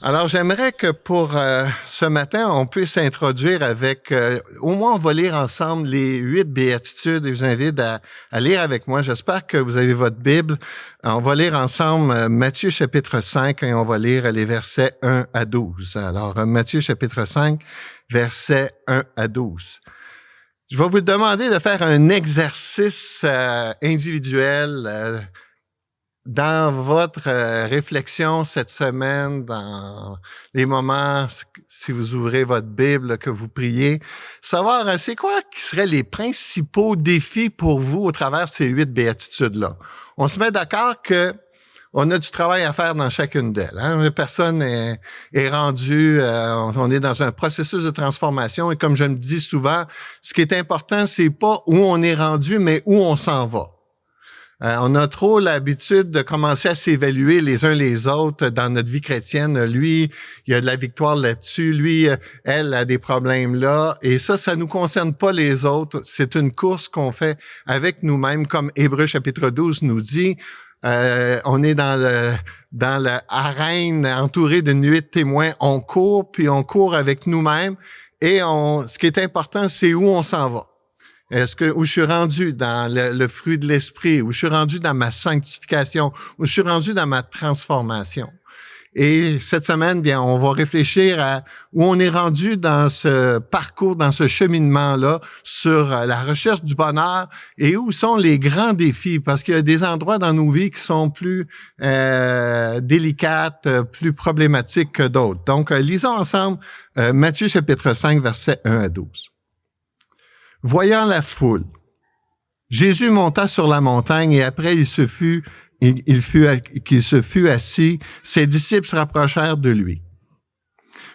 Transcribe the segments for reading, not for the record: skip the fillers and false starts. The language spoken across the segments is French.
Alors, j'aimerais que pour ce matin, on puisse introduire avec, au moins on va lire ensemble les 8 béatitudes et je vous invite à lire avec moi. J'espère que vous avez votre Bible. On va lire ensemble Matthieu chapitre 5 et on va lire les versets 1 à 12. Alors, Matthieu chapitre 5, versets 1 à 12. Je vais vous demander de faire un exercice individuel dans votre réflexion cette semaine, dans les moments, si vous ouvrez votre Bible, que vous priez, savoir c'est quoi qui seraient les principaux défis pour vous au travers de ces 8 béatitudes-là. On se met d'accord que on a du travail à faire dans chacune d'elles. Hein? Personne est rendu, on est dans un processus de transformation et comme je me dis souvent, ce qui est important, c'est pas où on est rendu, mais où on s'en va. On a trop l'habitude de commencer à s'évaluer les uns les autres dans notre vie chrétienne. Lui, il y a de la victoire là-dessus. Lui, elle a des problèmes là. Et ça nous concerne pas les autres. C'est une course qu'on fait avec nous-mêmes, comme Hébreux chapitre 12 nous dit. On est dans l'arène entouré d'une nuée de témoins. On court, puis on court avec nous-mêmes. Et ce qui est important, c'est où on s'en va. Où je suis rendu dans le fruit de l'esprit, où je suis rendu dans ma sanctification, où je suis rendu dans ma transformation. Et cette semaine, bien, on va réfléchir à où on est rendu dans ce parcours, dans ce cheminement-là, sur la recherche du bonheur et où sont les grands défis, parce qu'il y a des endroits dans nos vies qui sont plus délicates, plus problématiques que d'autres. Donc, lisons ensemble Matthieu chapitre 5, versets 1 à 12. Voyant la foule, Jésus monta sur la montagne et après qu'il se fut assis, ses disciples se rapprochèrent de lui.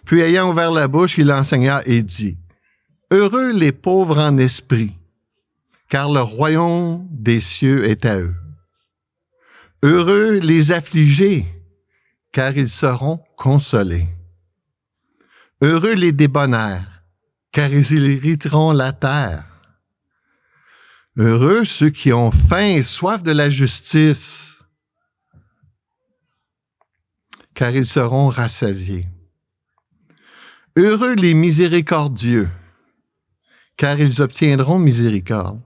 Puis ayant ouvert la bouche, il enseigna et dit, « Heureux les pauvres en esprit, car le royaume des cieux est à eux. Heureux les affligés, car ils seront consolés. Heureux les débonnaires, car ils hériteront la terre. Heureux ceux qui ont faim et soif de la justice, car ils seront rassasiés. Heureux les miséricordieux, car ils obtiendront miséricorde.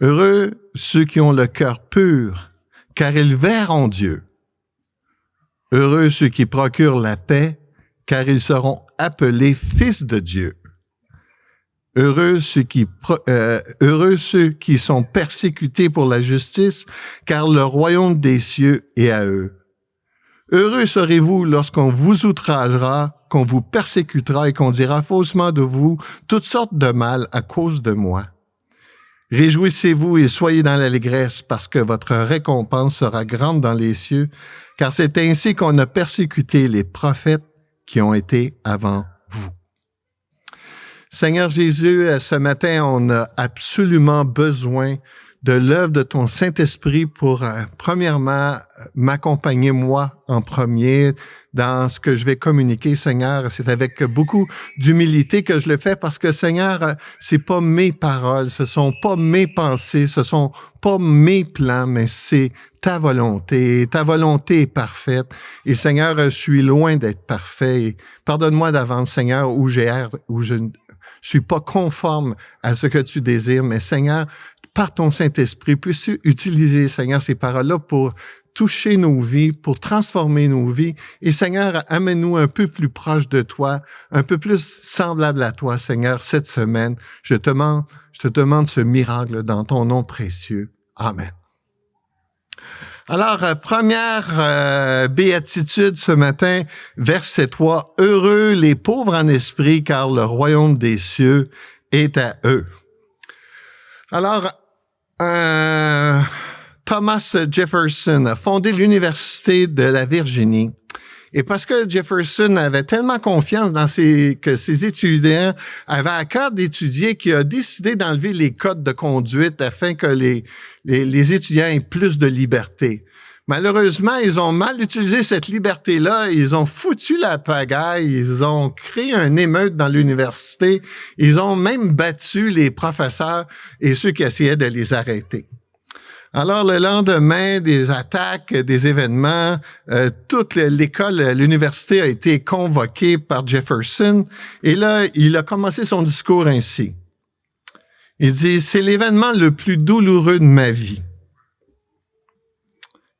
Heureux ceux qui ont le cœur pur, car ils verront Dieu. Heureux ceux qui procurent la paix, car ils seront appelés fils de Dieu. Heureux ceux qui sont persécutés pour la justice, car le royaume des cieux est à eux. Heureux serez-vous lorsqu'on vous outragera, qu'on vous persécutera et qu'on dira faussement de vous toutes sortes de mal à cause de moi. Réjouissez-vous et soyez dans l'allégresse, parce que votre récompense sera grande dans les cieux, car c'est ainsi qu'on a persécuté les prophètes qui ont été avant vous. Seigneur Jésus, ce matin, on a absolument besoin de l'œuvre de ton Saint-Esprit pour, premièrement, m'accompagner moi en premier dans ce que je vais communiquer, Seigneur. C'est avec beaucoup d'humilité que je le fais parce que, Seigneur, c'est pas mes paroles, ce sont pas mes pensées, ce sont pas mes plans, mais c'est ta volonté. Et ta volonté est parfaite. Et, Seigneur, je suis loin d'être parfait. Et pardonne-moi d'avance, Seigneur, où je suis pas conforme à ce que tu désires, mais, Seigneur, par ton Saint-Esprit, puisses-tu utiliser, Seigneur, ces paroles-là pour toucher nos vies, pour transformer nos vies. Et Seigneur, amène-nous un peu plus proche de toi, un peu plus semblable à toi, Seigneur, cette semaine. Je te demande ce miracle dans ton nom précieux. Amen. Alors, première béatitude ce matin, verset 3. Heureux les pauvres en esprit, car le royaume des cieux est à eux. Alors, Thomas Jefferson a fondé l'Université de la Virginie. Et parce que Jefferson avait tellement confiance dans que ses étudiants avaient à cœur d'étudier qu'il a décidé d'enlever les codes de conduite afin que les étudiants aient plus de liberté. Malheureusement, ils ont mal utilisé cette liberté-là. Ils ont foutu la pagaille. Ils ont créé un émeute dans l'université. Ils ont même battu les professeurs et ceux qui essayaient de les arrêter. Alors, le lendemain des attaques, des événements, toute l'école, l'université a été convoquée par Jefferson. Et là, il a commencé son discours ainsi. Il dit, « C'est l'événement le plus douloureux de ma vie. »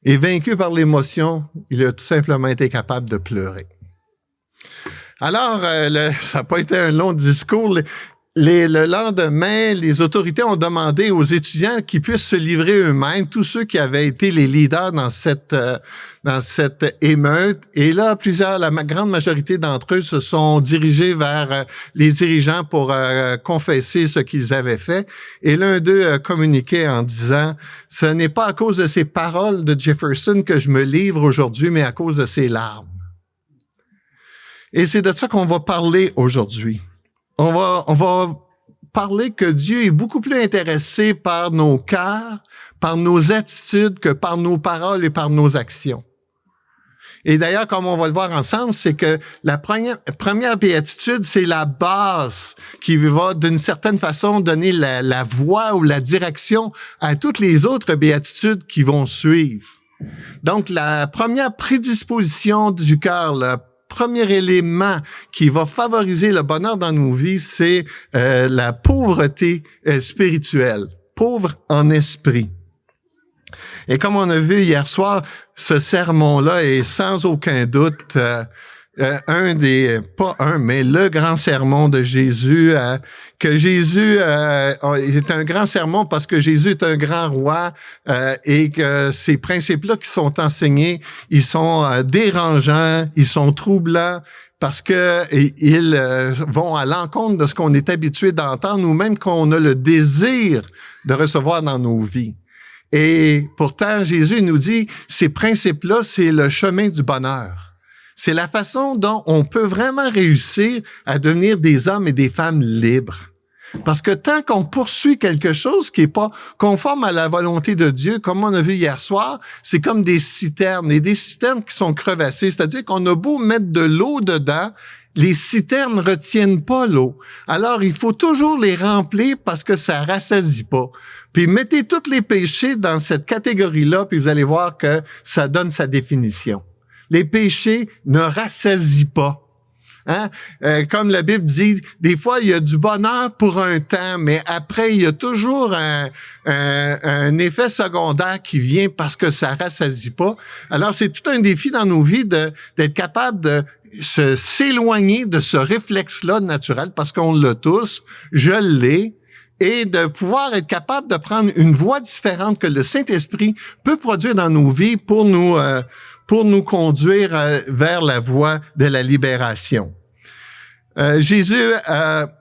Et vaincu par l'émotion, il a tout simplement été capable de pleurer. Alors, ça n'a pas été un long discours. Le lendemain, les autorités ont demandé aux étudiants qu'ils puissent se livrer eux-mêmes, tous ceux qui avaient été les leaders dans cette émeute. Et là, la grande majorité d'entre eux se sont dirigés vers les dirigeants pour confesser ce qu'ils avaient fait. Et l'un d'eux a communiqué en disant, « Ce n'est pas à cause de ces paroles de Jefferson que je me livre aujourd'hui, mais à cause de ses larmes. » Et c'est de ça qu'on va parler aujourd'hui. On va parler que Dieu est beaucoup plus intéressé par nos cœurs, par nos attitudes que par nos paroles et par nos actions. Et d'ailleurs, comme on va le voir ensemble, c'est que la première béatitude, c'est la base qui va d'une certaine façon donner la voie ou la direction à toutes les autres béatitudes qui vont suivre. Donc, la première prédisposition du cœur, le premier élément qui va favoriser le bonheur dans nos vies, c'est la pauvreté spirituelle, pauvre en esprit. Et comme on a vu hier soir, ce sermon-là est sans aucun doute le grand sermon de Jésus, que Jésus est un grand sermon parce que Jésus est un grand roi et que ces principes-là qui sont enseignés, ils sont dérangeants, ils sont troublants parce que ils vont à l'encontre de ce qu'on est habitué d'entendre ou même qu'on a le désir de recevoir dans nos vies. Et pourtant, Jésus nous dit, ces principes-là, c'est le chemin du bonheur. C'est la façon dont on peut vraiment réussir à devenir des hommes et des femmes libres. Parce que tant qu'on poursuit quelque chose qui est pas conforme à la volonté de Dieu, comme on a vu hier soir, c'est comme des citernes, et des citernes qui sont crevassées. C'est-à-dire qu'on a beau mettre de l'eau dedans, les citernes retiennent pas l'eau. Alors, il faut toujours les remplir parce que ça rassasie pas. Puis mettez tous les péchés dans cette catégorie-là, puis vous allez voir que ça donne sa définition. Les péchés ne rassasient pas. Hein? Comme la Bible dit, des fois, il y a du bonheur pour un temps, mais après, il y a toujours un effet secondaire qui vient parce que ça rassasie pas. Alors, c'est tout un défi dans nos vies d'être capable de s'éloigner de ce réflexe-là naturel, parce qu'on l'a tous, je l'ai, et de pouvoir être capable de prendre une voie différente que le Saint-Esprit peut produire dans nos vies pour nous conduire vers la voie de la libération. Jésus,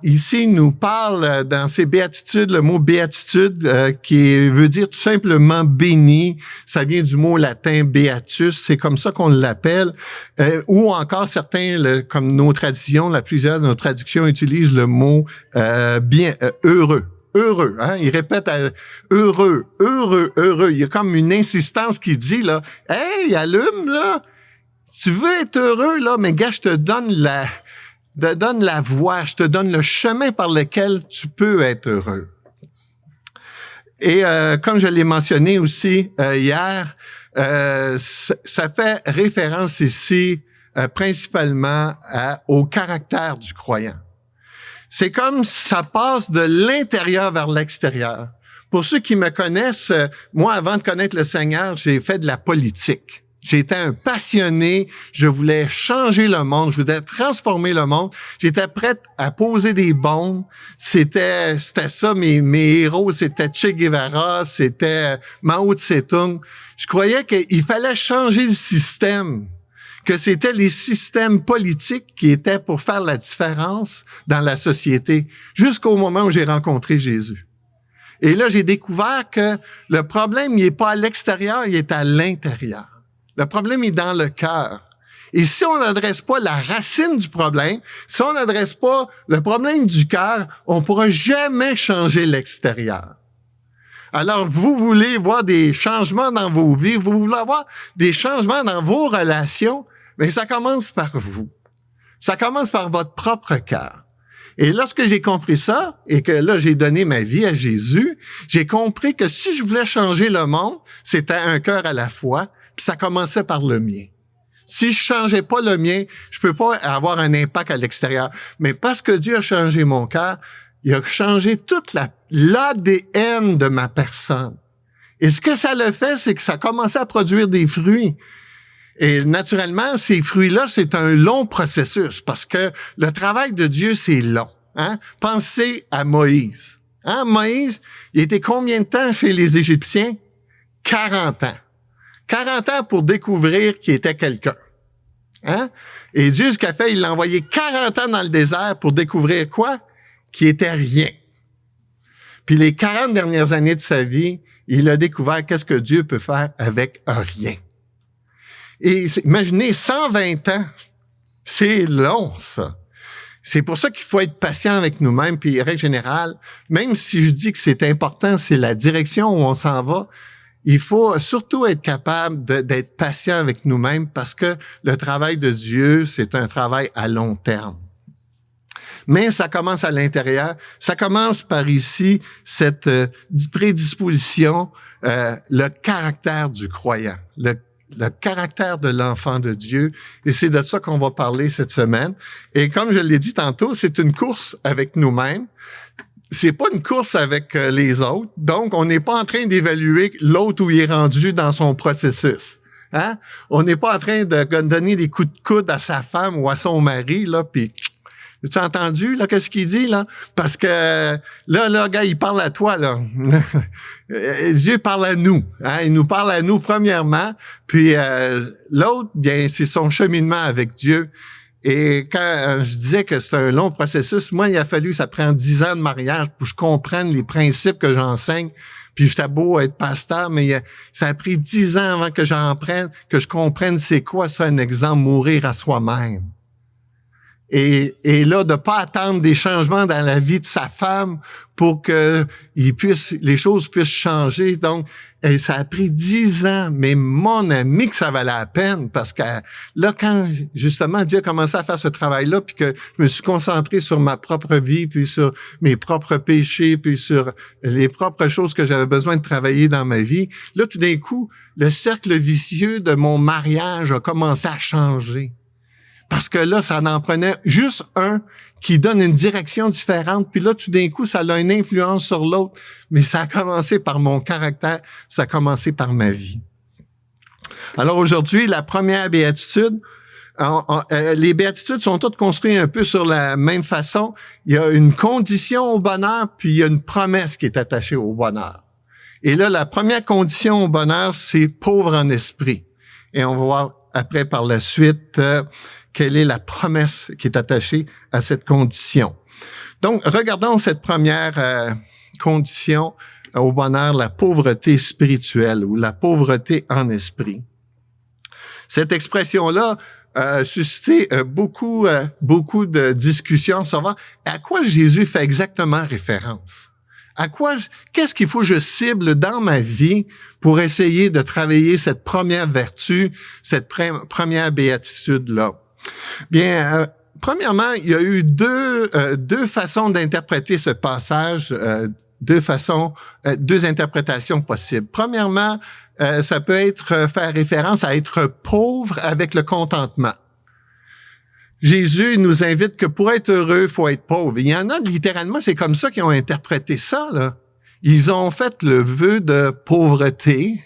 ici, nous parle dans ses béatitudes, le mot béatitude, qui veut dire tout simplement béni. Ça vient du mot latin beatus, c'est comme ça qu'on l'appelle. Ou encore certains, comme nos traditions, plusieurs de nos traductions utilisent le mot heureux. Heureux, hein? Il répète heureux, heureux, heureux. Il y a comme une insistance qui dit, là, « Hey, allume, là! Tu veux être heureux, là, mais gars, je te donne la voie, je te donne le chemin par lequel tu peux être heureux. » Et comme je l'ai mentionné aussi hier, ça fait référence ici principalement au caractère du croyant. C'est comme ça passe de l'intérieur vers l'extérieur. Pour ceux qui me connaissent, moi, avant de connaître le Seigneur, j'ai fait de la politique. J'étais un passionné, je voulais changer le monde, je voulais transformer le monde. J'étais prêt à poser des bombes. C'était ça, mes héros, c'était Che Guevara, c'était Mao Tse-tung. Je croyais qu'il fallait changer le système, que c'était les systèmes politiques qui étaient pour faire la différence dans la société, jusqu'au moment où j'ai rencontré Jésus. Et là, j'ai découvert que le problème, il n'est pas à l'extérieur, il est à l'intérieur. Le problème est dans le cœur. Et si on n'adresse pas la racine du problème, si on n'adresse pas le problème du cœur, on ne pourra jamais changer l'extérieur. Alors, vous voulez voir des changements dans vos vies, vous voulez avoir des changements dans vos relations, mais ça commence par vous. Ça commence par votre propre cœur. Et lorsque j'ai compris ça, et que là, j'ai donné ma vie à Jésus, j'ai compris que si je voulais changer le monde, c'était un cœur à la fois, puis ça commençait par le mien. Si je changeais pas le mien, je peux pas avoir un impact à l'extérieur. Mais parce que Dieu a changé mon cœur, il a changé toute l'ADN de ma personne. Et ce que ça le fait, c'est que ça a commencé à produire des fruits. Et naturellement, ces fruits-là, c'est un long processus parce que le travail de Dieu, c'est long. Hein? Pensez à Moïse. Hein? Moïse, il était combien de temps chez les Égyptiens? 40 ans. 40 ans pour découvrir qu'il était quelqu'un. Hein? Et Dieu, ce qu'il a fait, il l'a envoyé 40 ans dans le désert pour découvrir quoi? Qu'il était rien. Puis les 40 dernières années de sa vie, il a découvert qu'est-ce que Dieu peut faire avec un rien. Et imaginez, 120 ans, c'est long, ça. C'est pour ça qu'il faut être patient avec nous-mêmes, puis règle générale, même si je dis que c'est important, c'est la direction où on s'en va, il faut surtout être capable d'être patient avec nous-mêmes parce que le travail de Dieu, c'est un travail à long terme. Mais ça commence à l'intérieur. Ça commence par ici, cette prédisposition, le caractère du croyant, le caractère de l'enfant de Dieu. Et c'est de ça qu'on va parler cette semaine. Et comme je l'ai dit tantôt, c'est une course avec nous-mêmes. C'est pas une course avec les autres. Donc, on n'est pas en train d'évaluer l'autre où il est rendu dans son processus. Hein? On n'est pas en train de donner des coups de coude à sa femme ou à son mari, là, puis... Tu as entendu, là, qu'est-ce qu'il dit, là? Parce que, là, gars, il parle à toi, là. Dieu parle à nous, hein? Il nous parle à nous, premièrement. Puis, l'autre, bien, c'est son cheminement avec Dieu. Et quand je disais que c'est un long processus, moi, il a fallu, ça prend 10 ans de mariage pour que je comprenne les principes que j'enseigne. Puis, j'étais beau être pasteur, mais ça a pris 10 ans avant que j'en prenne, que je comprenne c'est quoi ça, un exemple, mourir à soi-même. Et là, de pas attendre des changements dans la vie de sa femme pour que les choses puissent changer. Donc, ça a pris 10 ans, mais mon ami que ça valait la peine parce que là, quand justement Dieu a commencé à faire ce travail-là, puis que je me suis concentré sur ma propre vie, puis sur mes propres péchés, puis sur les propres choses que j'avais besoin de travailler dans ma vie, là, tout d'un coup, le cercle vicieux de mon mariage a commencé à changer. Parce que là, ça en prenait juste un qui donne une direction différente. Puis là, tout d'un coup, ça a une influence sur l'autre. Mais ça a commencé par mon caractère. Ça a commencé par ma vie. Alors aujourd'hui, la première béatitude, les béatitudes sont toutes construites un peu sur la même façon. Il y a une condition au bonheur, puis il y a une promesse qui est attachée au bonheur. Et là, la première condition au bonheur, c'est pauvre en esprit. Et on va voir après par la suite quelle est la promesse qui est attachée à cette condition. Donc, regardons cette première condition au bonheur, la pauvreté spirituelle ou la pauvreté en esprit. Cette expression-là a suscité beaucoup de discussions sur savoir à quoi Jésus fait exactement référence. Qu'est-ce qu'il faut que je cible dans ma vie pour essayer de travailler cette première vertu, cette première béatitude-là? Bien, premièrement, il y a eu deux façons d'interpréter ce passage, deux interprétations possibles. Premièrement, ça peut être faire référence à être pauvre avec le contentement. Jésus nous invite que pour être heureux, il faut être pauvre. Il y en a, littéralement, c'est comme ça qu'ils ont interprété ça, là. Ils ont fait le vœu de pauvreté.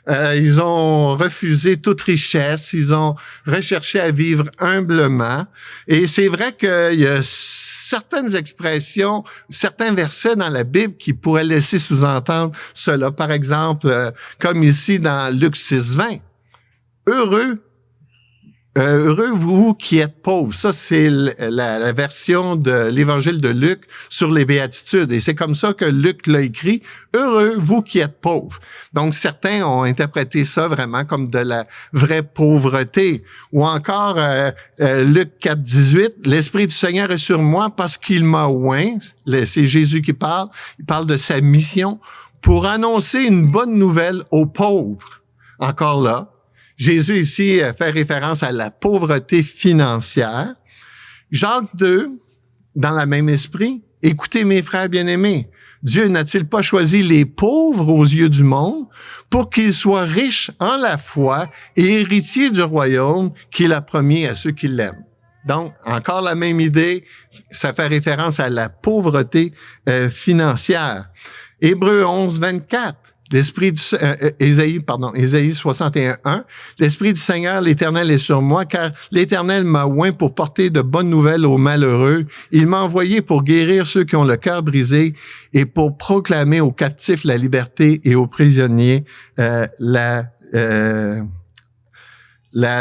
Ils ont refusé toute richesse. Ils ont recherché à vivre humblement. Et c'est vrai qu'il y a certaines expressions, certains versets dans la Bible qui pourraient laisser sous-entendre cela. Par exemple, comme ici dans Luc 6:20. Heureux vous qui êtes pauvres. Ça, c'est la version de l'Évangile de Luc sur les béatitudes. Et c'est comme ça que Luc l'a écrit. Heureux vous qui êtes pauvres. Donc, certains ont interprété ça vraiment comme de la vraie pauvreté. Ou encore, Luc 4:18, « L'Esprit du Seigneur est sur moi parce qu'il m'a oint. » C'est Jésus qui parle. Il parle de sa mission pour annoncer une bonne nouvelle aux pauvres. Encore là. Jésus ici fait référence à la pauvreté financière. Jacques 2, dans le même esprit, écoutez mes frères bien-aimés, Dieu n'a-t-il pas choisi les pauvres aux yeux du monde pour qu'ils soient riches en la foi et héritiers du royaume qu'il a promis à ceux qui l'aiment? Donc, encore la même idée, ça fait référence à la pauvreté financière. Hébreux 11, 24. Ésaïe 61, 1. L'Esprit du Seigneur, l'Éternel est sur moi, car l'Éternel m'a oint pour porter de bonnes nouvelles aux malheureux. Il m'a envoyé pour guérir ceux qui ont le cœur brisé et pour proclamer aux captifs la liberté et aux prisonniers la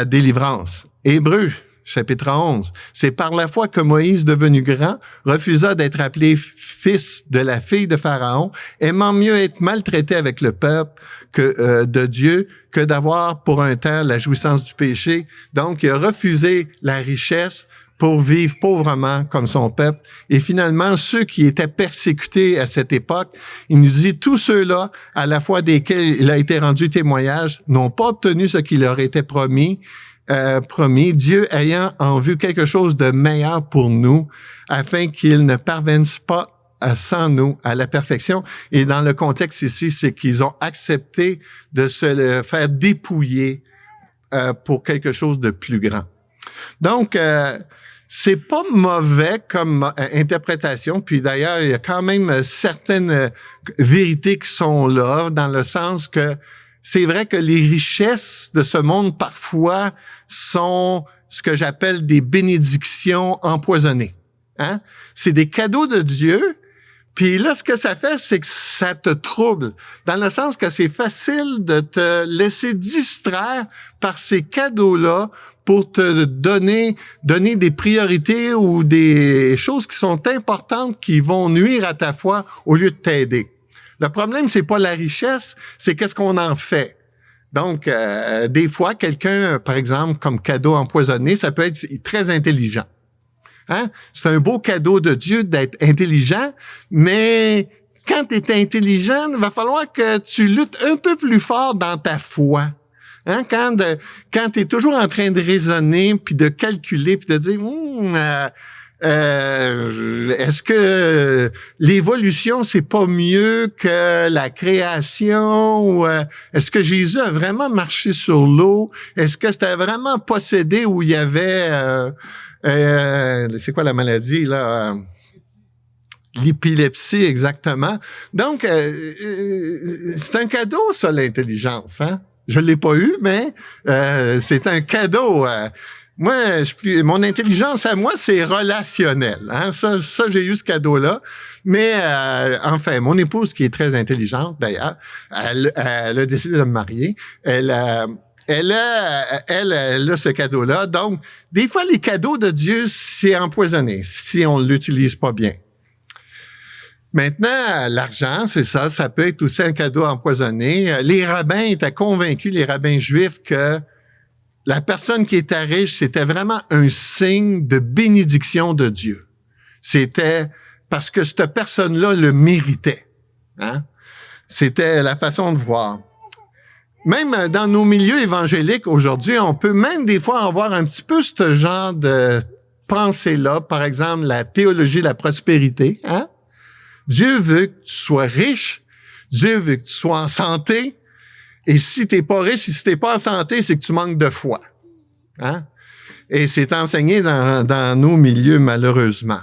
délivrance. Hébreux chapitre 11. C'est par la foi que Moïse, devenu grand, refusa d'être appelé fils de la fille de Pharaon, aimant mieux être maltraité avec le peuple de Dieu que d'avoir pour un temps la jouissance du péché. Donc, il a refusé la richesse pour vivre pauvrement comme son peuple. Et finalement, ceux qui étaient persécutés à cette époque, il nous dit, tous ceux-là, à la fois desquels il a été rendu témoignage, n'ont pas obtenu ce qui leur était promis, Dieu ayant en vue quelque chose de meilleur pour nous, afin qu'ils ne parviennent pas sans nous à la perfection. Et dans le contexte ici, c'est qu'ils ont accepté de se faire dépouiller pour quelque chose de plus grand. Donc, c'est pas mauvais comme interprétation. Puis d'ailleurs, il y a quand même certaines vérités qui sont là, dans le sens que c'est vrai que les richesses de ce monde, parfois, sont ce que j'appelle des bénédictions empoisonnées. Hein? C'est des cadeaux de Dieu, puis là, ce que ça fait, c'est que ça te trouble, dans le sens que c'est facile de te laisser distraire par ces cadeaux-là pour te donner des priorités ou des choses qui sont importantes qui vont nuire à ta foi au lieu de t'aider. Le problème, c'est pas la richesse, c'est qu'est-ce qu'on en fait. Donc, des fois, quelqu'un, par exemple, comme cadeau empoisonné, ça peut être très intelligent. Hein? C'est un beau cadeau de Dieu d'être intelligent, mais quand tu es intelligent, il va falloir que tu luttes un peu plus fort dans ta foi. Hein? Quand tu es toujours en train de raisonner, puis de calculer, puis de dire est-ce que l'évolution, c'est pas mieux que la création? Ou est-ce que Jésus a vraiment marché sur l'eau? Est-ce que c'était vraiment possédé où il y avait... c'est quoi la maladie, là? L'épilepsie, exactement. Donc, c'est un cadeau, ça, l'intelligence. Hein? Je l'ai pas eu, mais c'est un cadeau. Moi, mon intelligence à moi, c'est relationnel. Hein? Ça, j'ai eu ce cadeau-là. Mais enfin, mon épouse, qui est très intelligente d'ailleurs, elle a décidé de me marier. Elle a ce cadeau-là. Donc, des fois, les cadeaux de Dieu, c'est empoisonné si on l'utilise pas bien. Maintenant, l'argent, c'est ça. Ça peut être aussi un cadeau empoisonné. Les rabbins étaient convaincus, les rabbins juifs, que la personne qui était riche, c'était vraiment un signe de bénédiction de Dieu. C'était parce que cette personne-là le méritait. Hein? C'était la façon de voir. Même dans nos milieux évangéliques aujourd'hui, on peut même des fois avoir un petit peu ce genre de pensée-là. Par exemple, la théologie de la prospérité. Hein? Dieu veut que tu sois riche. Dieu veut que tu sois en santé. Et si t'es pas riche, si t'es pas en santé, c'est que tu manques de foi. Hein? Et c'est enseigné dans nos milieux, malheureusement.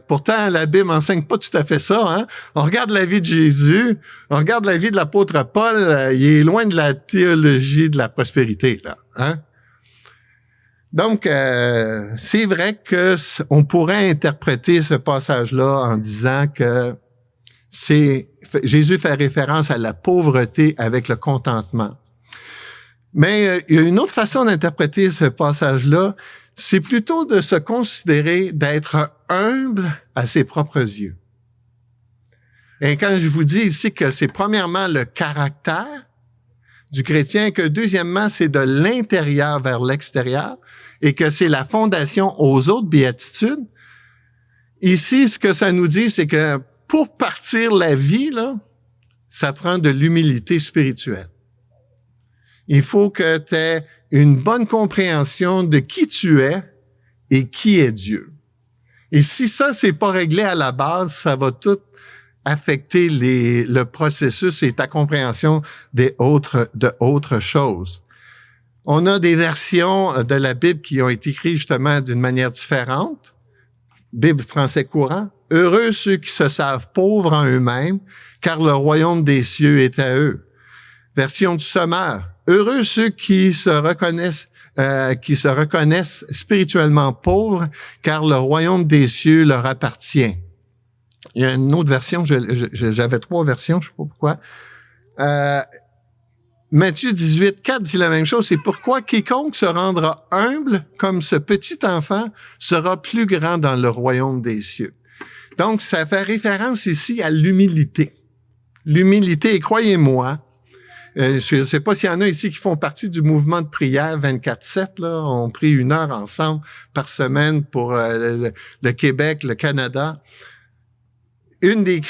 Pourtant, la Bible enseigne pas tout à fait ça. Hein? On regarde la vie de Jésus, on regarde la vie de l'apôtre Paul, il est loin de la théologie de la prospérité, là. Hein? Donc, c'est vrai que on pourrait interpréter ce passage-là en disant que Jésus fait référence à la pauvreté avec le contentement. Mais il y a une autre façon d'interpréter ce passage-là, c'est plutôt de se considérer d'être humble à ses propres yeux. Et quand je vous dis ici que c'est premièrement le caractère du chrétien, que deuxièmement, c'est de l'intérieur vers l'extérieur, et que c'est la fondation aux autres béatitudes, ici, ce que ça nous dit, c'est que pour partir la vie, là, ça prend de l'humilité spirituelle. Il faut que tu aies une bonne compréhension de qui tu es et qui est Dieu. Et si ça, c'est pas réglé à la base, ça va tout affecter le processus et ta compréhension de autres choses. On a des versions de la Bible qui ont été écrites justement d'une manière différente. Bible français courant. Heureux ceux qui se savent pauvres en eux-mêmes, car le royaume des cieux est à eux. Version du Sommeur. Heureux ceux qui se reconnaissent spirituellement pauvres, car le royaume des cieux leur appartient. Il y a une autre version, j'avais 3 versions, je sais pas pourquoi. Matthieu 18, 4 dit la même chose, c'est pourquoi quiconque se rendra humble comme ce petit enfant sera plus grand dans le royaume des cieux. Donc, ça fait référence ici à l'humilité. L'humilité, et croyez-moi, je ne sais pas s'il y en a ici qui font partie du mouvement de prière 24/7, là. On prie 1 heure ensemble par semaine pour le Québec, le Canada. Une des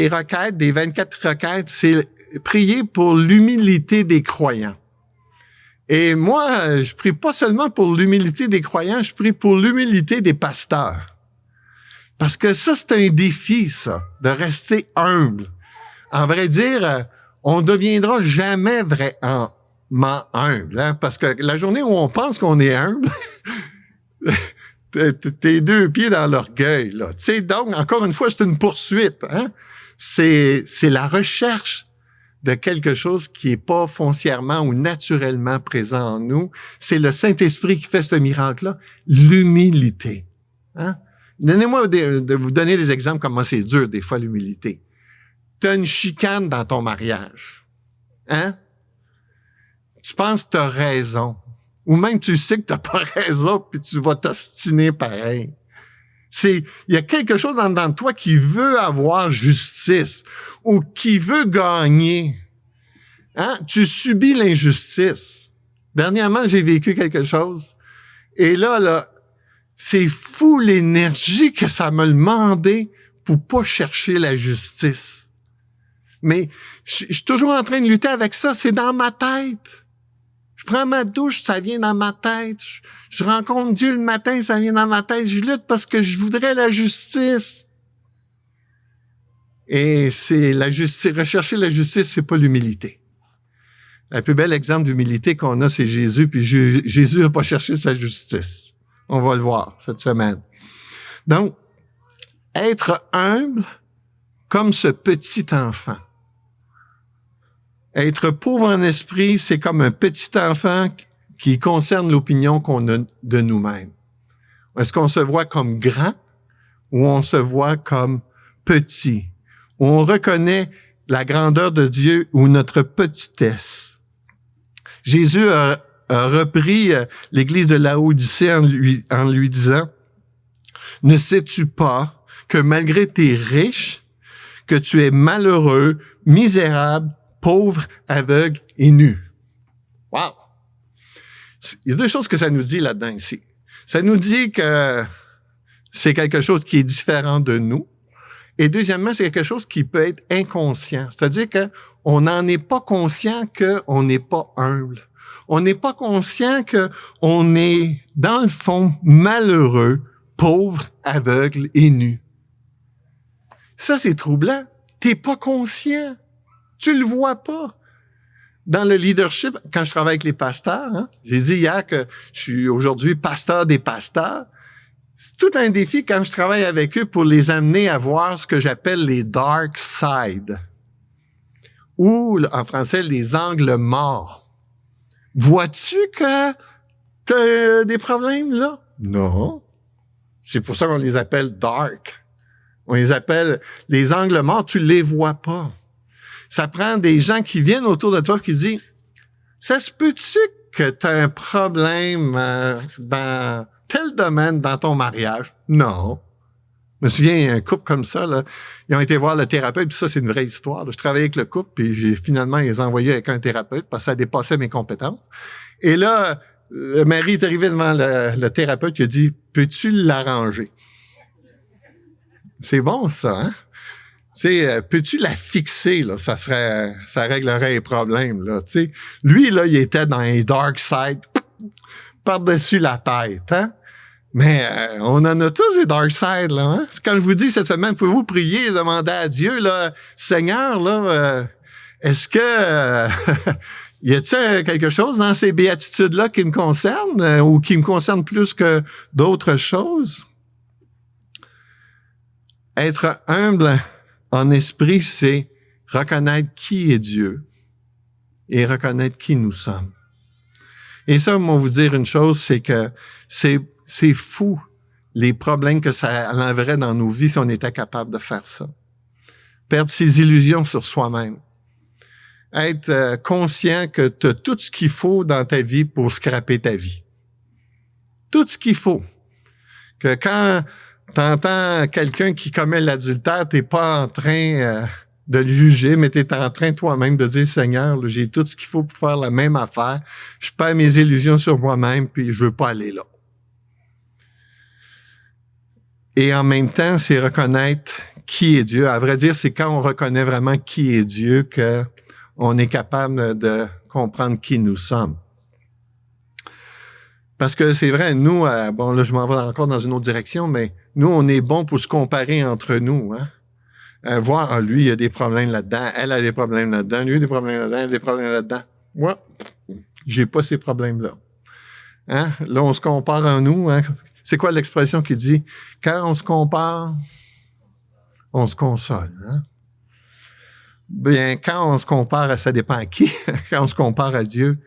requêtes, des 24 requêtes, c'est prier pour l'humilité des croyants. Et moi, je prie pas seulement pour l'humilité des croyants, je prie pour l'humilité des pasteurs. Parce que ça, c'est un défi, ça, de rester humble. En vrai dire, on deviendra jamais vraiment humble, hein, parce que la journée où on pense qu'on est humble, t'es 2 pieds dans l'orgueil, là. Tu sais, donc, encore une fois, c'est une poursuite, hein. C'est la recherche de quelque chose qui est pas foncièrement ou naturellement présent en nous. C'est le Saint-Esprit qui fait ce miracle-là. L'humilité, hein. Donnez-moi de vous donner des exemples comment c'est dur, des fois, l'humilité. T'as une chicane dans ton mariage. Hein? Tu penses que t'as raison. Ou même tu sais que t'as pas raison, puis tu vas t'ostiner pareil. Il y a quelque chose en dedans de toi qui veut avoir justice ou qui veut gagner. Hein? Tu subis l'injustice. Dernièrement, j'ai vécu quelque chose. Et là, c'est fou l'énergie que ça m'a demandé pour pas chercher la justice. Mais je suis toujours en train de lutter avec ça. C'est dans ma tête. Je prends ma douche, ça vient dans ma tête. Je rencontre Dieu le matin, ça vient dans ma tête. Je lutte parce que je voudrais la justice. Et c'est la justice. Rechercher la justice, c'est pas l'humilité. Le plus bel exemple d'humilité qu'on a, c'est Jésus. Puis Jésus n'a pas cherché sa justice. On va le voir cette semaine. Donc, être humble comme ce petit enfant. Être pauvre en esprit, c'est comme un petit enfant qui concerne l'opinion qu'on a de nous-mêmes. Est-ce qu'on se voit comme grand ou on se voit comme petit? Ou on reconnaît la grandeur de Dieu ou notre petitesse? Jésus a repris l'Église de Laodicée en lui disant, « Ne sais-tu pas que malgré tes riches, que tu es malheureux, misérable, pauvre, aveugle et nu. » Wow! Il y a 2 choses que ça nous dit là-dedans ici. Ça nous dit que c'est quelque chose qui est différent de nous. Et deuxièmement, c'est quelque chose qui peut être inconscient. C'est-à-dire qu'on n'en est pas conscient qu'on n'est pas humble. On n'est pas conscient qu'on est, dans le fond, malheureux, pauvre, aveugle et nu. Ça, c'est troublant. T'es pas conscient. Tu le vois pas. Dans le leadership, quand je travaille avec les pasteurs, hein, j'ai dit hier que je suis aujourd'hui pasteur des pasteurs. C'est tout un défi quand je travaille avec eux pour les amener à voir ce que j'appelle les dark side. Ou, en français, les angles morts. Vois-tu que t'as des problèmes là? Non. C'est pour ça qu'on les appelle dark. On les appelle les angles morts, tu les vois pas. Ça prend des gens qui viennent autour de toi et qui disent, ça se peut-tu que tu as un problème dans tel domaine dans ton mariage? Non. Je me souviens, il y a un couple comme ça, là, ils ont été voir le thérapeute, puis ça, c'est une vraie histoire. Là. Je travaillais avec le couple, puis j'ai finalement les envoyés avec un thérapeute parce que ça dépassait mes compétences. Et là, le mari est arrivé devant le thérapeute, il a dit, peux-tu l'arranger? C'est bon, ça, hein? Tu sais, peux-tu la fixer, là? Ça réglerait les problèmes, là, tu sais. Lui, là, il était dans les dark side, par-dessus la tête, hein? Mais on en a tous des dark side, là. Hein? Quand je vous dis cette semaine, pouvez-vous prier et demander à Dieu, là, Seigneur, là, est-ce que y a-t-il quelque chose dans ces béatitudes-là qui me concerne ou qui me concerne plus que d'autres choses? Être humble en esprit, c'est reconnaître qui est Dieu et reconnaître qui nous sommes. Et ça, moi, vous dire une chose, c'est que c'est fou les problèmes que ça enlèverait dans nos vies si on était capable de faire ça. Perdre ses illusions sur soi-même. Être conscient que tu as tout ce qu'il faut dans ta vie pour scraper ta vie. Tout ce qu'il faut. Que quand tu entends quelqu'un qui commet l'adultère, tu n'es pas en train de le juger, mais tu es en train toi-même de dire, Seigneur, là, j'ai tout ce qu'il faut pour faire la même affaire. Je perds mes illusions sur moi-même, puis je veux pas aller là. Et en même temps, c'est reconnaître qui est Dieu. À vrai dire, c'est quand on reconnaît vraiment qui est Dieu qu'on est capable de comprendre qui nous sommes. Parce que c'est vrai, nous, bon là, je m'en vais encore dans une autre direction, mais nous, on est bon pour se comparer entre nous, hein. Voir, lui, il a des problèmes là-dedans, elle a des problèmes là-dedans, lui a des problèmes là-dedans, elle a des problèmes là-dedans. Moi, j'ai pas ces problèmes-là. Hein? Là, on se compare en nous. Hein? C'est quoi l'expression qui dit « Quand on se compare, on se console. Hein? » Bien, quand on se compare, ça dépend à qui, quand on se compare à Dieu.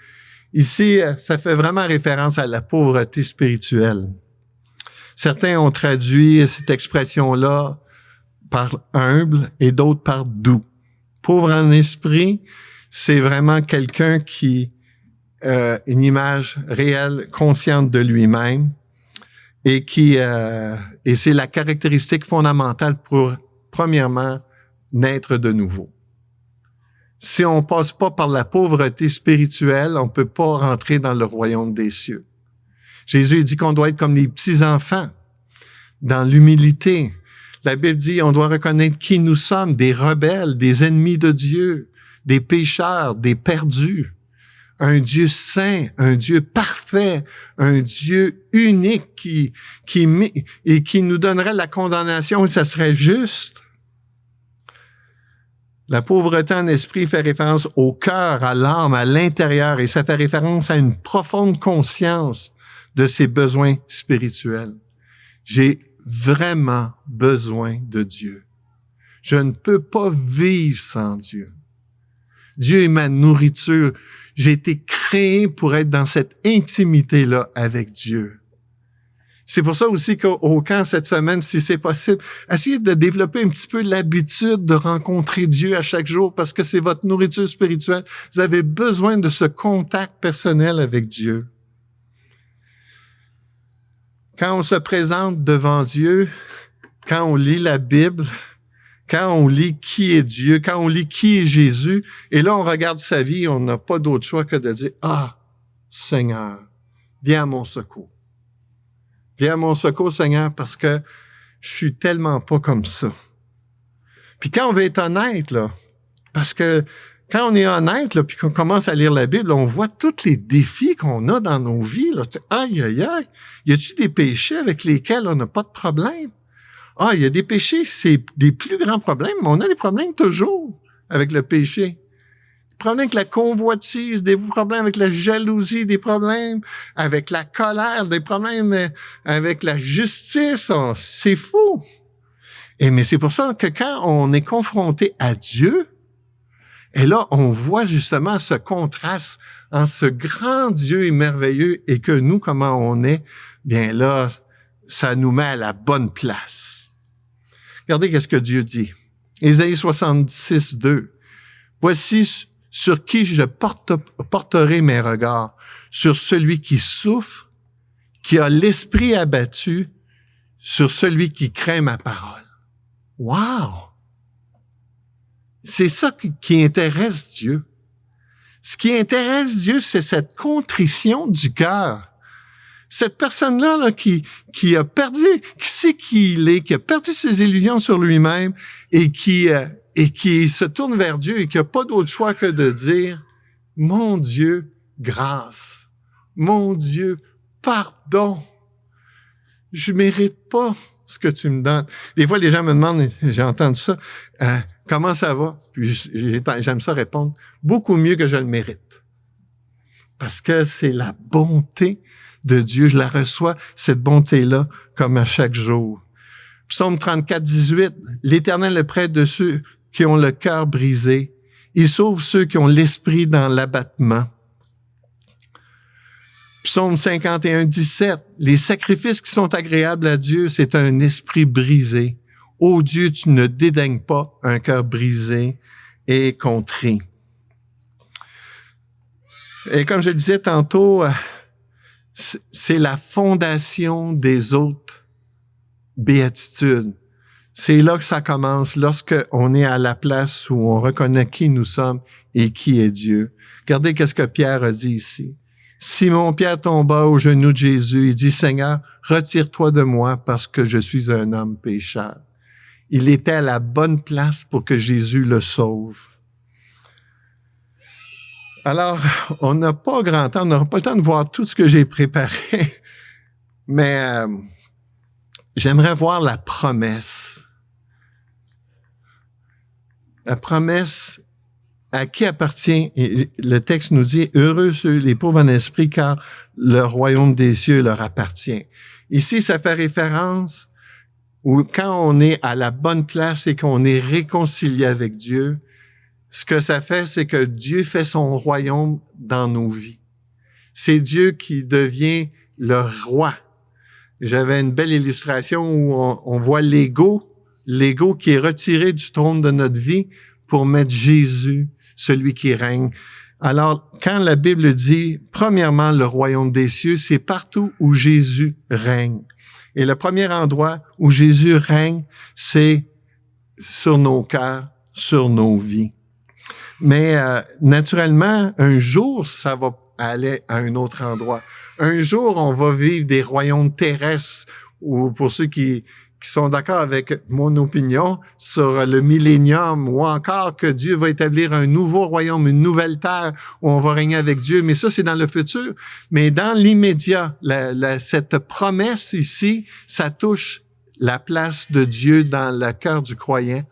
Ici, ça fait vraiment référence à la pauvreté spirituelle. Certains ont traduit cette expression-là par humble et d'autres par doux. Pauvre en esprit, c'est vraiment quelqu'un qui une image réelle, consciente de lui-même et et c'est la caractéristique fondamentale pour, premièrement, naître de nouveau. Si on passe pas par la pauvreté spirituelle, on peut pas rentrer dans le royaume des cieux. Jésus dit qu'on doit être comme des petits-enfants, dans l'humilité. La Bible dit on doit reconnaître qui nous sommes, des rebelles, des ennemis de Dieu, des pécheurs, des perdus. Un Dieu saint, un Dieu parfait, un Dieu unique qui nous donnerait la condamnation et ça serait juste. La pauvreté en esprit fait référence au cœur, à l'âme, à l'intérieur et ça fait référence à une profonde conscience de ses besoins spirituels. J'ai vraiment besoin de Dieu. Je ne peux pas vivre sans Dieu. Dieu est ma nourriture. J'ai été créé pour être dans cette intimité-là avec Dieu. C'est pour ça aussi qu'au camp cette semaine, si c'est possible, essayez de développer un petit peu l'habitude de rencontrer Dieu à chaque jour parce que c'est votre nourriture spirituelle. Vous avez besoin de ce contact personnel avec Dieu. Quand on se présente devant Dieu, quand on lit la Bible, quand on lit qui est Dieu, quand on lit qui est Jésus, et là on regarde sa vie, on n'a pas d'autre choix que de dire « Ah, Seigneur, viens à mon secours. Viens à mon secours, Seigneur, parce que je suis tellement pas comme ça. » Puis quand on veut être honnête, là, parce que quand on est honnête, là, puis qu'on commence à lire la Bible, on voit tous les défis qu'on a dans nos vies. Là. Aïe, aïe, aïe. Y a-t-il des péchés avec lesquels on n'a pas de problème? Ah, il y a des péchés, c'est des plus grands problèmes, mais on a des problèmes toujours avec le péché. Des problèmes avec la convoitise, des problèmes avec la jalousie, des problèmes avec la colère, des problèmes avec la justice. Oh, c'est fou. Mais c'est pour ça que quand on est confronté à Dieu, et là, on voit justement ce contraste entre ce grand Dieu est merveilleux et que nous, comment on est, bien là, ça nous met à la bonne place. Regardez qu'est-ce que Dieu dit. Ésaïe 66, 2. « Voici sur qui je porterai mes regards, sur celui qui souffre, qui a l'esprit abattu, sur celui qui craint ma parole. » Wow! C'est ça qui intéresse Dieu. Ce qui intéresse Dieu, c'est cette contrition du cœur. Cette personne-là là, qui a perdu, qui sait qui il est, qui a perdu ses illusions sur lui-même et qui se tourne vers Dieu et qui n'a pas d'autre choix que de dire « Mon Dieu, grâce. Mon Dieu, pardon. Je mérite pas ce que tu me donnes. Des fois, les gens me demandent, j'ai entendu ça, comment ça va? Puis j'aime ça répondre, beaucoup mieux que je le mérite. Parce que c'est la bonté de Dieu. Je la reçois, cette bonté-là, comme à chaque jour. Psaume 34, 18. L'Éternel est près de ceux qui ont le cœur brisé. Il sauve ceux qui ont l'esprit dans l'abattement. Psaume 51, 17. Les sacrifices qui sont agréables à Dieu, c'est un esprit brisé. Ô Dieu, tu ne dédaignes pas un cœur brisé et contrit. Et comme je le disais tantôt, c'est la fondation des autres béatitudes. C'est là que ça commence, lorsqu'on est à la place où on reconnaît qui nous sommes et qui est Dieu. Regardez qu'est-ce que Pierre a dit ici. Simon-Pierre tomba aux genoux de Jésus. Il dit, « Seigneur, retire-toi de moi parce que je suis un homme pécheur. » Il était à la bonne place pour que Jésus le sauve. Alors, on n'a pas grand temps, on n'aura pas le temps de voir tout ce que j'ai préparé, mais j'aimerais voir la promesse. La promesse à qui appartient, et le texte nous dit, « Heureux ceux les pauvres en esprit, car le royaume des cieux leur appartient. » Ici, ça fait référence où quand on est à la bonne place et qu'on est réconcilié avec Dieu, ce que ça fait, c'est que Dieu fait son royaume dans nos vies. C'est Dieu qui devient le roi. J'avais une belle illustration où on voit l'ego qui est retiré du trône de notre vie pour mettre Jésus, celui qui règne. Alors, quand la Bible dit, premièrement, le royaume des cieux, c'est partout où Jésus règne. Et le premier endroit où Jésus règne, c'est sur nos cœurs, sur nos vies. Mais naturellement, un jour, ça va aller à un autre endroit. Un jour, on va vivre des royaumes terrestres, ou pour ceux qui sont d'accord avec mon opinion sur le millénium, ou encore que Dieu va établir un nouveau royaume, une nouvelle terre où on va régner avec Dieu. Mais ça, c'est dans le futur. Mais dans l'immédiat, cette promesse ici, ça touche la place de Dieu dans le cœur du croyant.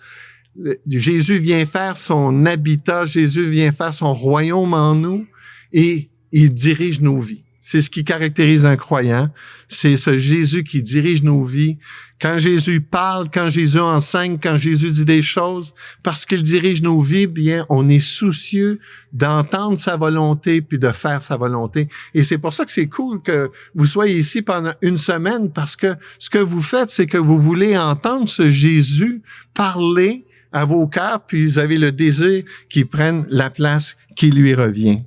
Jésus vient faire son habitat, Jésus vient faire son royaume en nous et il dirige nos vies. C'est ce qui caractérise un croyant. C'est ce Jésus qui dirige nos vies. Quand Jésus parle, quand Jésus enseigne, quand Jésus dit des choses, parce qu'il dirige nos vies, bien, on est soucieux d'entendre sa volonté puis de faire sa volonté. Et c'est pour ça que c'est cool que vous soyez ici pendant une semaine, parce que ce que vous faites, c'est que vous voulez entendre ce Jésus parler à vos cœurs, puis vous avez le désir qu'il prenne la place qui lui revient.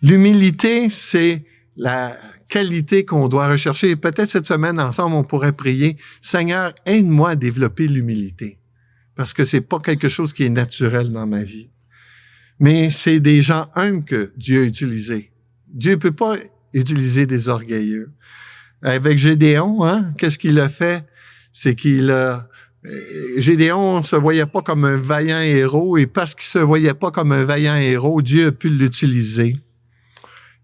L'humilité, c'est la qualité qu'on doit rechercher. Et peut-être cette semaine, ensemble, on pourrait prier, « Seigneur, aide-moi à développer l'humilité. » Parce que c'est pas quelque chose qui est naturel dans ma vie. Mais c'est des gens humbles que Dieu a utilisés. Dieu peut pas utiliser des orgueilleux. Avec Gédéon, qu'est-ce qu'il a fait? C'est qu'il a Gédéon se voyait pas comme un vaillant héros, et parce qu'il se voyait pas comme un vaillant héros, Dieu a pu l'utiliser.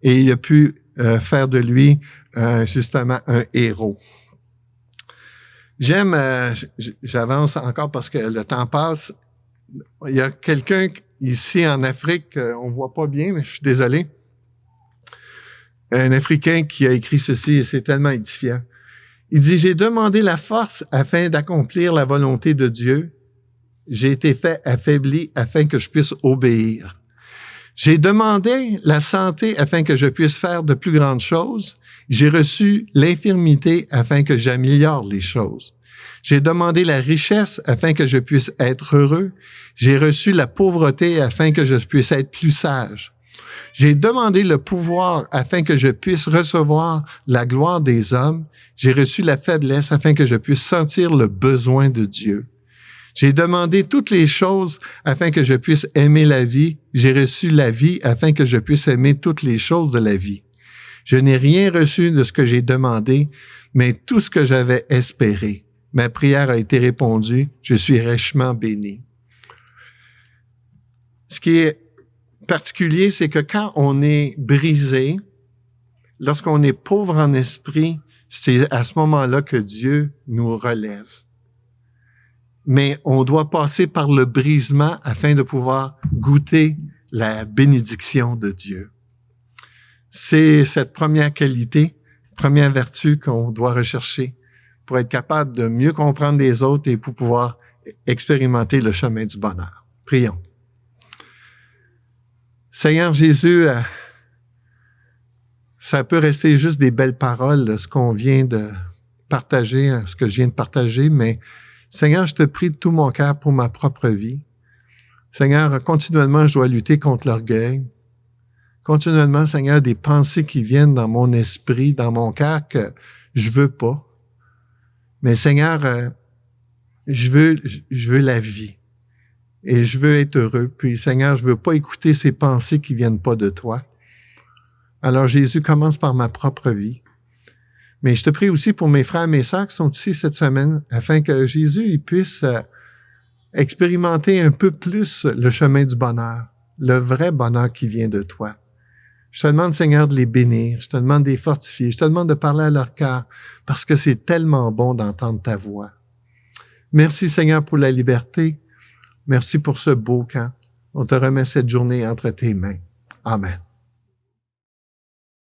Et il a pu faire de lui justement un héros. J'avance encore parce que le temps passe. Il y a quelqu'un ici en Afrique, on voit pas bien, mais je suis désolé. Un Africain qui a écrit ceci, et c'est tellement édifiant. Il dit, « J'ai demandé la force afin d'accomplir la volonté de Dieu. J'ai été fait affaibli afin que je puisse obéir. J'ai demandé la santé afin que je puisse faire de plus grandes choses. J'ai reçu l'infirmité afin que j'améliore les choses. J'ai demandé la richesse afin que je puisse être heureux. J'ai reçu la pauvreté afin que je puisse être plus sage. J'ai demandé le pouvoir afin que je puisse recevoir la gloire des hommes. J'ai reçu la faiblesse afin que je puisse sentir le besoin de Dieu. J'ai demandé toutes les choses afin que je puisse aimer la vie. J'ai reçu la vie afin que je puisse aimer toutes les choses de la vie. Je n'ai rien reçu de ce que j'ai demandé, mais tout ce que j'avais espéré. Ma prière a été répondue. Je suis richement béni. » Ce qui est particulier, c'est que quand on est brisé, lorsqu'on est pauvre en esprit, C'est à ce moment-là que Dieu nous relève. Mais on doit passer par le brisement afin de pouvoir goûter la bénédiction de Dieu. C'est cette première qualité, première vertu qu'on doit rechercher pour être capable de mieux comprendre les autres et pour pouvoir expérimenter le chemin du bonheur. Prions. Seigneur Jésus, ça peut rester juste des belles paroles, ce qu'on vient de partager, ce que je viens de partager, mais Seigneur, je te prie de tout mon cœur pour ma propre vie. Seigneur, continuellement, je dois lutter contre l'orgueil. Continuellement, Seigneur, des pensées qui viennent dans mon esprit, dans mon cœur que je veux pas. Mais Seigneur, je veux la vie. Et je veux être heureux. Puis Seigneur, je veux pas écouter ces pensées qui viennent pas de toi. Alors Jésus, commence par ma propre vie. Mais je te prie aussi pour mes frères et mes sœurs qui sont ici cette semaine, afin que Jésus il puisse expérimenter un peu plus le chemin du bonheur, le vrai bonheur qui vient de toi. Je te demande, Seigneur, de les bénir. Je te demande de les fortifier. Je te demande de parler à leur cœur parce que c'est tellement bon d'entendre ta voix. Merci, Seigneur, pour la liberté. Merci pour ce beau camp. On te remet cette journée entre tes mains. Amen.